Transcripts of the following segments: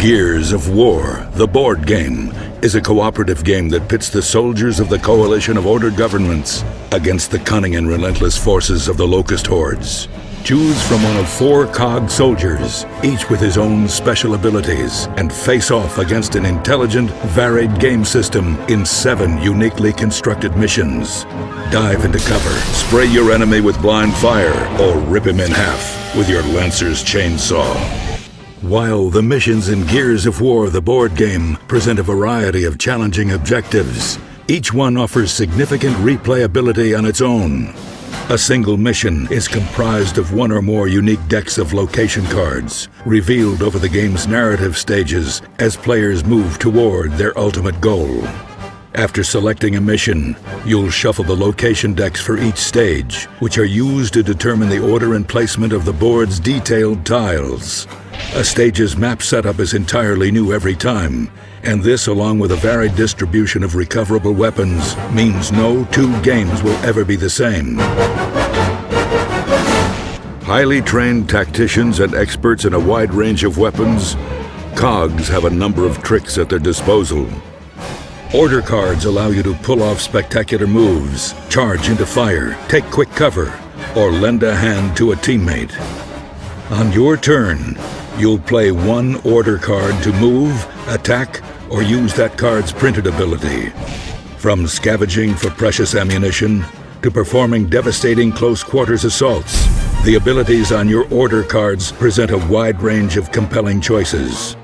Gears of War, the board game, is a cooperative game that pits the soldiers of the coalition of ordered governments against the cunning and relentless forces of the Locust Hordes. Choose from one of 4 COG soldiers, each with his own special abilities, and face off against an intelligent, varied game system in 7 uniquely constructed missions. Dive into cover, spray your enemy with blind fire, or rip him in half with your Lancer's chainsaw. While the missions in Gears of War, the board game, present a variety of challenging objectives, each one offers significant replayability on its own. A single mission is comprised of 1 or more unique decks of location cards, revealed over the game's narrative stages as players move toward their ultimate goal. After selecting a mission, you'll shuffle the location decks for each stage, which are used to determine the order and placement of the board's detailed tiles. A stage's map setup is entirely new every time, and this, along with a varied distribution of recoverable weapons, means no 2 games will ever be the same. Highly trained tacticians and experts in a wide range of weapons, COGs have a number of tricks at their disposal. Order cards allow you to pull off spectacular moves, charge into fire, take quick cover, or lend a hand to a teammate. On your turn, you'll play 1 order card to move, attack, or use that card's printed ability. From scavenging for precious ammunition to performing devastating close-quarters assaults, the abilities on your order cards present a wide range of compelling choices.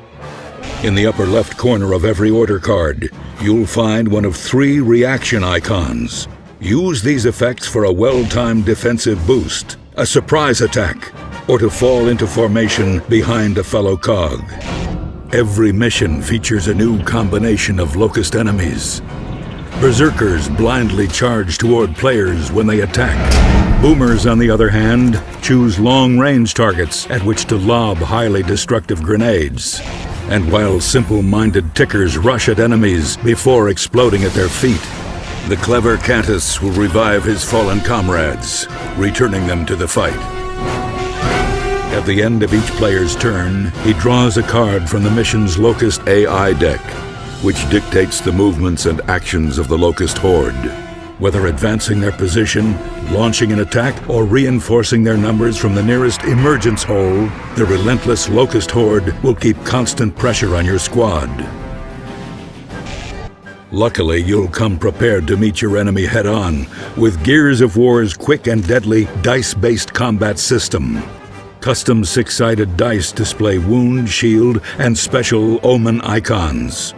In the upper left corner of every order card, you'll find one of 3 reaction icons. Use these effects for a well-timed defensive boost, a surprise attack, or to fall into formation behind a fellow COG. Every mission features a new combination of Locust enemies. Berserkers blindly charge toward players when they attack. Boomers, on the other hand, choose long-range targets at which to lob highly destructive grenades. And while simple-minded tickers rush at enemies before exploding at their feet, the clever Cantus will revive his fallen comrades, returning them to the fight. At the end of each player's turn, he draws a card from the mission's Locust AI deck, which dictates the movements and actions of the Locust Horde. Whether advancing their position, launching an attack, or reinforcing their numbers from the nearest emergence hole, the relentless Locust Horde will keep constant pressure on your squad. Luckily, you'll come prepared to meet your enemy head-on with Gears of War's quick and deadly dice-based combat system. Custom 6-sided dice display wound, shield, and special omen icons.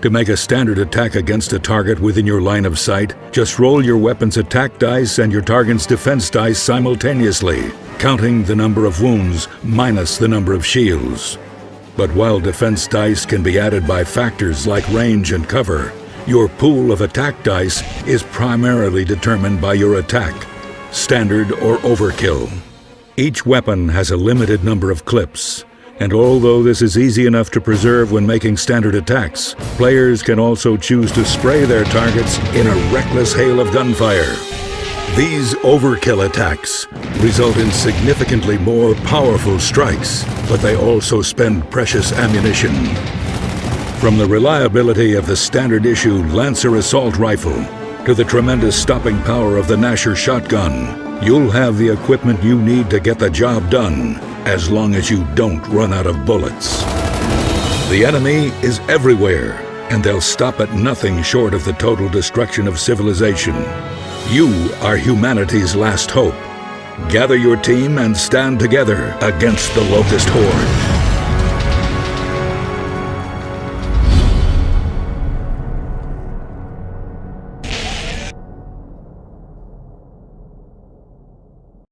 To make a standard attack against a target within your line of sight, just roll your weapon's attack dice and your target's defense dice simultaneously, counting the number of wounds minus the number of shields. But while defense dice can be added by factors like range and cover, your pool of attack dice is primarily determined by your attack, standard or overkill. Each weapon has a limited number of clips, and although this is easy enough to preserve when making standard attacks, players can also choose to spray their targets in a reckless hail of gunfire. These overkill attacks result in significantly more powerful strikes, but they also spend precious ammunition. From the reliability of the standard issue Lancer assault rifle to the tremendous stopping power of the Gnasher shotgun, you'll have the equipment you need to get the job done, as long as you don't run out of bullets. The enemy is everywhere, and they'll stop at nothing short of the total destruction of civilization. You are humanity's last hope. Gather your team and stand together against the Locust Horde.